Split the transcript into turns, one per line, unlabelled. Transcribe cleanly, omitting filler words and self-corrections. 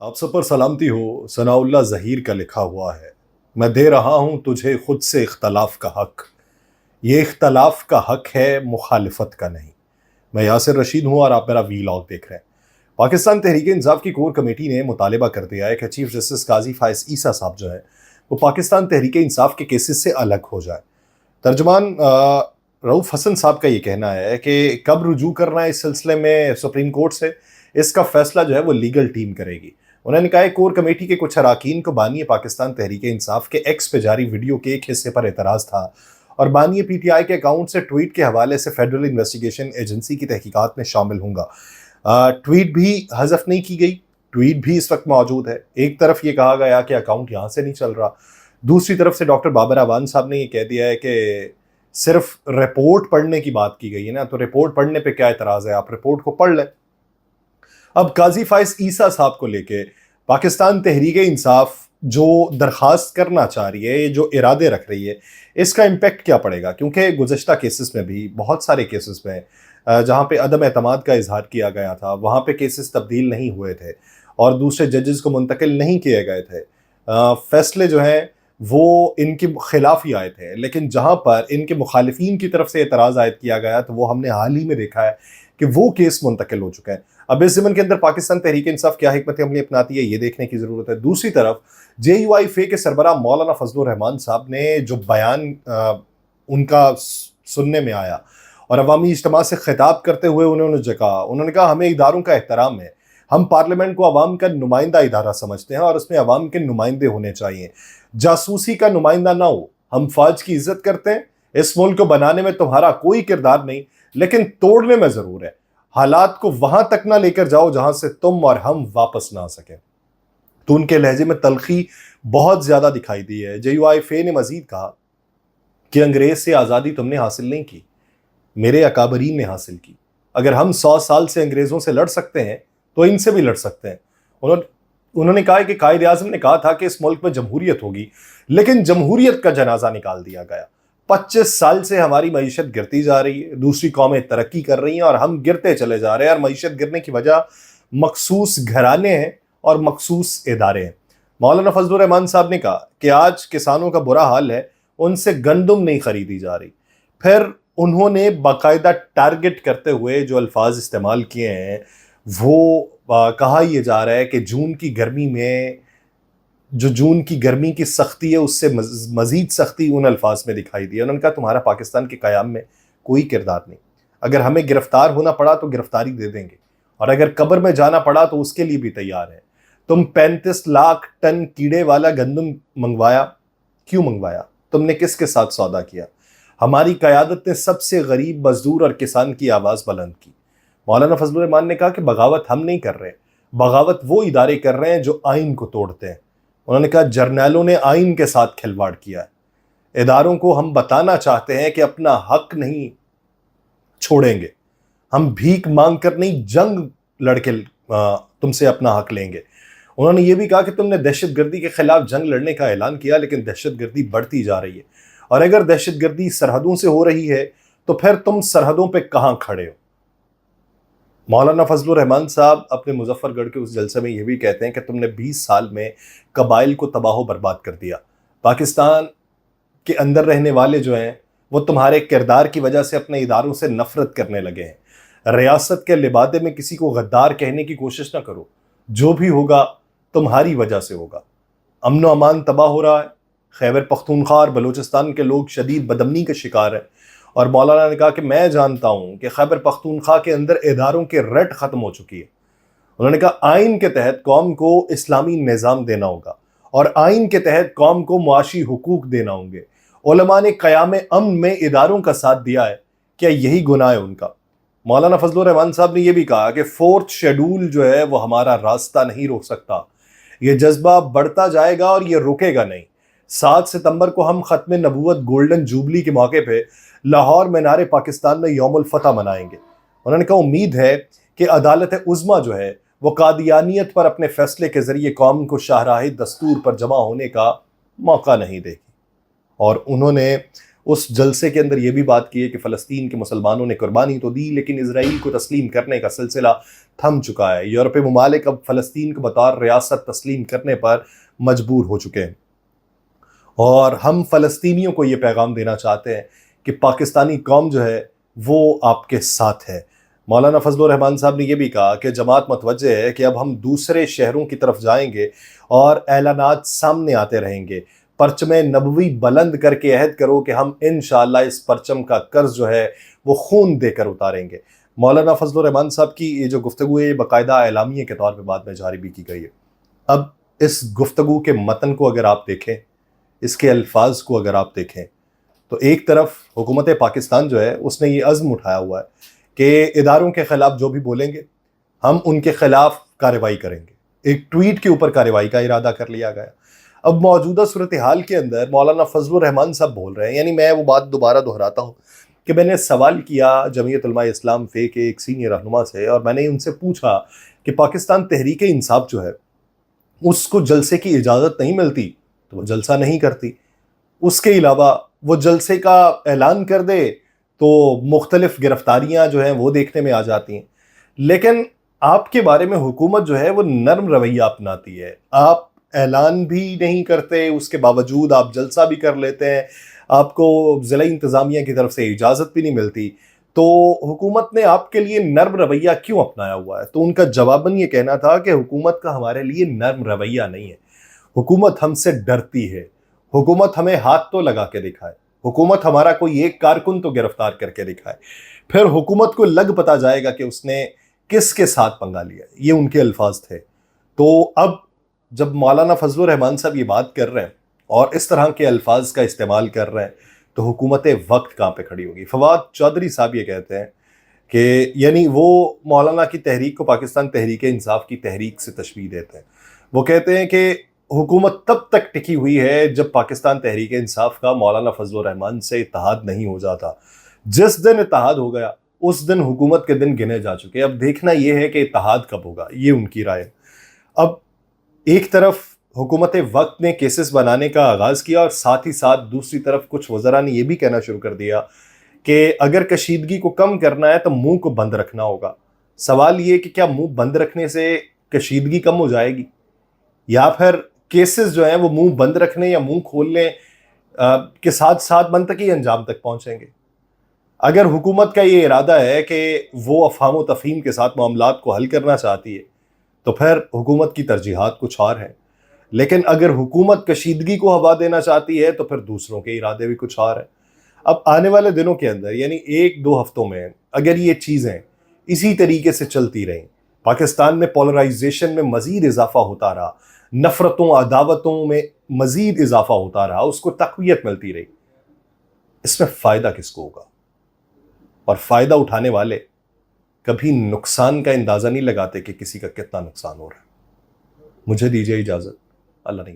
आप सब पर सलामती हो। सनाउल्लाह ज़हीर का लिखा हुआ है, मैं दे रहा हूँ तुझे खुद से इख्तलाफ का हक। ये इख्तलाफ का हक है, मुखालिफत का नहीं। मैं यासिर रशीद हूँ और आप मेरा वीलॉग देख रहे हैं। पाकिस्तान तहरीक इंसाफ की कोर कमेटी ने मुतालबा कर दिया है कि चीफ जस्टिस काजी फायज ईसा साहब जो है वो पाकिस्तान तहरीक इंसाफ के केसेस से अलग हो जाए। तर्जुमान रऊफ हसन साहब का ये कहना है कि कब रुजू करना है इस सिलसिले में सुप्रीम कोर्ट से, इसका फैसला जो है वो लीगल टीम करेगी। उन्होंने कहा कोर कमेटी के कुछ अरकान को बानी पाकिस्तान तहरीक इंसाफ के एक्स पे जारी वीडियो के एक हिस्से पर एतराज़ था और बानी पीटीआई के अकाउंट से ट्वीट के हवाले से फेडरल इन्वेस्टिगेशन एजेंसी की तहकीकात में शामिल होंगे। ट्वीट भी हज़फ नहीं की गई, ट्वीट भी इस वक्त मौजूद है। एक तरफ ये कहा गया कि अकाउंट यहाँ से नहीं चल रहा, दूसरी तरफ से डॉक्टर बाबर अवान साहब ने ये कह दिया है कि सिर्फ रिपोर्ट पढ़ने की बात की गई है ना, तो रिपोर्ट पढ़ने पे क्या एतराज़ है, आप रिपोर्ट को पढ़ लें। अब काजी फायज ईसा साहब को लेके पाकिस्तान तहरीक इंसाफ जो दरख्वास्त करना चाह रही है, जो इरादे रख रही है, इसका इम्पेक्ट क्या पड़ेगा? क्योंकि गुज़श्ता केसेस में भी, बहुत सारे केसेस में जहाँ पे अदम एतमाद का इजहार किया गया था, वहाँ पे केसेस तब्दील नहीं हुए थे और दूसरे जजेस को मुंतकिल नहीं किए गए थे। फैसले जो हैं वो इनके खिलाफ ही आए थे, लेकिन जहाँ पर इनके मुखालिफिन की तरफ से एतराज़ आयद किया गया तो वो हमने हाल ही में देखा है कि वो केस मुंतकिल हो चुका है। अब इस ज़मन के अंदर पाकिस्तान तहरीक इंसाफ क्या हिकमत अमली अपनाती है, ये देखने की ज़रूरत है। दूसरी तरफ JUIFA के सरबराह मौलाना फजलुर रहमान साहब ने जो बयान उनका सुनने में आया और अवामी इज्तिमा से खिताब करते हुए उन्होंने कहा हमें इदारों का एहतराम है, हम पार्लियामेंट को अवाम का नुमाइंदा इदारा समझते हैं और उसमें अवाम के नुमाइंदे होने चाहिए, जासूसी का नुमाइंदा ना हो। हम फौज की इज्जत करते हैं, इस मुल्क को बनाने में तुम्हारा कोई किरदार नहीं, लेकिन तोड़ने में जरूर है। हालात को वहां तक ना लेकर जाओ जहां से तुम और हम वापस ना आ सके। तो उनके लहजे में तलखी बहुत ज्यादा दिखाई दी है। JUIFA ने मजीद कहा कि अंग्रेज से आज़ादी तुमने हासिल नहीं की, मेरे अकाबरीन ने हासिल की। अगर हम 100 साल से अंग्रेजों से लड़ सकते हैं तो इनसे भी लड़ सकते हैं। उन्होंने कहा कि कायद आज़म ने कहा था कि इस मुल्क में जमहूरियत होगी, लेकिन जमहूरियत का जनाजा निकाल दिया गया। 25 साल से हमारी मईशत गिरती जा रही है, दूसरी कौमें तरक्की कर रही हैं और हम गिरते चले जा रहे हैं। और मईशत गिरने की वजह मखसूस घराने हैं और मखसूस इदारे हैं। मौलाना फजलुर रहमान साहब ने कहा कि आज किसानों का बुरा हाल है, उनसे गंदम नहीं खरीदी जा रही। फिर उन्होंने बाकायदा टारगेट करते हुए जो अल्फाज इस्तेमाल किए हैं वो कहा यह जा रहा है कि जून की गर्मी में जो जून की गर्मी की सख्ती है उससे मजीद सख्ती उन अल्फाज में दिखाई दी। उन्होंने कहा तुम्हारा पाकिस्तान के क़याम में कोई किरदार नहीं, अगर हमें गिरफ्तार होना पड़ा तो गिरफ्तारी दे देंगे और अगर कब्र में जाना पड़ा तो उसके लिए भी तैयार है। तुम 35 लाख टन कीड़े वाला गंदम मंगवाया, क्यों मंगवाया? तुमने किसके साथ सौदा किया? हमारी क़यादत ने सबसे गरीब मजदूर और किसान की आवाज़ बुलंद की। मौलाना फजलुर रहमान ने कहा कि बगावत हम नहीं कर रहे, बगावत वो इदारे कर रहे हैं जो आइन को तोड़ते हैं। उन्होंने कहा जर्नैलों ने आइन के साथ खिलवाड़ किया है। इदारों को हम बताना चाहते हैं कि अपना हक नहीं छोड़ेंगे, हम भीख मांग कर नहीं, जंग लड़के तुमसे अपना हक लेंगे। उन्होंने ये भी कहा कि तुमने दहशतगर्दी के खिलाफ जंग लड़ने का ऐलान किया, लेकिन दहशतगर्दी बढ़ती जा रही है और अगर दहशतगर्दी सरहदों से हो रही है तो फिर तुम सरहदों पे कहां खड़े हो? मौलाना फजलुर रहमान साहब अपने मुजफ्फरगढ़ के उस जलसे में ये भी कहते हैं कि तुमने 20 साल में कबाइल को तबाह बर्बाद कर दिया। पाकिस्तान के अंदर रहने वाले जो हैं वो तुम्हारे किरदार की वजह से अपने इदारों से नफरत करने लगे हैं। रियासत के लिबादे में किसी को गद्दार कहने की कोशिश ना करो, जो भी होगा तुम्हारी वजह से होगा। अमन व अमान तबाह हो रहा है, खैबर पख्तूनख्वा और बलूचिस्तान के लोग शदीद बदमनी के शिकार हैं। और मौलाना ने कहा कि मैं जानता हूँ कि खैबर पख्तूनख्वा के अंदर इदारों के रट ख़त्म हो चुकी है। उन्होंने कहा आइन के तहत कौम को इस्लामी निज़ाम देना होगा और आइन के तहत कौम को मुआशी हुकूक देना होंगे। उलमा ने क़याम अमन में इदारों का साथ दिया है, क्या यही गुनाह है उनका? मौलाना फजलुर रहमान साहब ने यह भी कहा कि 4th शेड्यूल जो है वो हमारा रास्ता नहीं रोक सकता, ये जज्बा बढ़ता जाएगा और ये रुकेगा नहीं। 7 सितंबर को हम ख़त्म नबूवत गोल्डन जुबली के मौके पे लाहौर मीनार पाकिस्तान में यौमुल फतह मनाएंगे। उन्होंने कहा उम्मीद है कि अदालत उज़्मा जो है वो कादियानियत पर अपने फैसले के जरिए कौम को शाहराह दस्तूर पर जमा होने का मौका नहीं देगी। और उन्होंने اس جلسے کے اندر یہ بھی بات کی ہے کہ فلسطین کے مسلمانوں نے قربانی تو دی لیکن اسرائیل کو تسلیم کرنے کا سلسلہ تھم چکا ہے. یورپی ممالک اب فلسطین کو بطور ریاست تسلیم کرنے پر مجبور ہو چکے ہیں، اور ہم فلسطینیوں کو یہ پیغام دینا چاہتے ہیں کہ پاکستانی قوم جو ہے وہ آپ کے ساتھ ہے. مولانا فضل الرحمان صاحب نے یہ بھی کہا کہ جماعت متوجہ ہے کہ اب ہم دوسرے شہروں کی طرف جائیں گے اور اعلانات سامنے آتے رہیں گے. پرچم نبوی بلند کر کے عہد کرو کہ ہم انشاءاللہ اس پرچم کا قرض جو ہے وہ خون دے کر اتاریں گے. مولانا فضل الرحمان صاحب کی یہ جو گفتگو ہے یہ باقاعدہ اعلامیے کے طور پہ بعد میں جاری بھی کی گئی ہے. اب اس گفتگو کے متن کو اگر آپ دیکھیں، اس کے الفاظ کو اگر آپ دیکھیں، تو ایک طرف حکومت پاکستان جو ہے اس نے یہ عزم اٹھایا ہوا ہے کہ اداروں کے خلاف جو بھی بولیں گے ہم ان کے خلاف کارروائی کریں گے. ایک ٹویٹ کے اوپر کارروائی کا ارادہ کر لیا گیا. اب موجودہ صورتحال کے اندر مولانا فضل الرحمان صاحب بول رہے ہیں، یعنی میں وہ بات دوبارہ دہراتا ہوں کہ میں نے سوال کیا جمعیت علماء اسلام فے کے ایک سینئر رہنما سے، اور میں نے ان سے پوچھا کہ پاکستان تحریک انصاف جو ہے اس کو جلسے کی اجازت نہیں ملتی تو وہ جلسہ نہیں کرتی، اس کے علاوہ وہ جلسے کا اعلان کر دے تو مختلف گرفتاریاں جو ہیں وہ دیکھنے میں آ جاتی ہیں. لیکن آپ کے بارے میں حکومت جو ہے وہ نرم رویہ اپناتی ہے. آپ اعلان بھی نہیں کرتے، اس کے باوجود آپ جلسہ بھی کر لیتے ہیں، آپ کو ضلعی انتظامیہ کی طرف سے اجازت بھی نہیں ملتی. تو حکومت نے آپ کے لیے نرم رویہ کیوں اپنایا ہوا ہے؟ تو ان کا جواباً یہ کہنا تھا کہ حکومت کا ہمارے لیے نرم رویہ نہیں ہے، حکومت ہم سے ڈرتی ہے، حکومت ہمیں ہاتھ تو لگا کے دکھائے، حکومت ہمارا کوئی ایک کارکن تو گرفتار کر کے دکھائے، پھر حکومت کو لگ پتا جائے گا کہ اس نے کس کے ساتھ پنگا لیا. یہ ان کے الفاظ تھے. تو اب جب مولانا فضل الرحمان صاحب یہ بات کر رہے ہیں اور اس طرح کے الفاظ کا استعمال کر رہے ہیں تو حکومت وقت کہاں پہ کھڑی ہوگی؟ فواد چودھری صاحب یہ کہتے ہیں کہ یعنی وہ مولانا کی تحریک کو پاکستان تحریک انصاف کی تحریک سے تشبیہ دیتے ہیں. وہ کہتے ہیں کہ حکومت تب تک ٹکی ہوئی ہے جب پاکستان تحریک انصاف کا مولانا فضل الرحمان سے اتحاد نہیں ہو جاتا. جس دن اتحاد ہو گیا اس دن حکومت کے دن گنے جا چکے. اب دیکھنا یہ ہے کہ اتحاد کب ہوگا، یہ ان کی رائے. اب ایک طرف حکومت وقت نے کیسز بنانے کا آغاز کیا اور ساتھ ہی ساتھ دوسری طرف کچھ وزراء نے یہ بھی کہنا شروع کر دیا کہ اگر کشیدگی کو کم کرنا ہے تو منہ کو بند رکھنا ہوگا. سوال یہ کہ کیا منہ بند رکھنے سے کشیدگی کم ہو جائے گی، یا پھر کیسز جو ہیں وہ منہ بند رکھنے یا منہ کھولنے کے ساتھ ساتھ منطقی انجام تک پہنچیں گے؟ اگر حکومت کا یہ ارادہ ہے کہ وہ افہام و تفہیم کے ساتھ معاملات کو حل کرنا چاہتی ہے تو پھر حکومت کی ترجیحات کچھ اور ہیں. لیکن اگر حکومت کشیدگی کو ہوا دینا چاہتی ہے تو پھر دوسروں کے ارادے بھی کچھ اور ہیں. اب آنے والے دنوں کے اندر یعنی 1-2 ہفتوں میں اگر یہ چیزیں اسی طریقے سے چلتی رہیں، پاکستان میں پولرائزیشن میں مزید اضافہ ہوتا رہا، نفرتوں عداوتوں میں مزید اضافہ ہوتا رہا، اس کو تقویت ملتی رہی، اس میں فائدہ کس کو ہوگا؟ اور فائدہ اٹھانے والے کبھی نقصان کا اندازہ نہیں لگاتے کہ کسی کا کتنا نقصان ہو رہا ہے. مجھے دیجیے اجازت. اللہ نے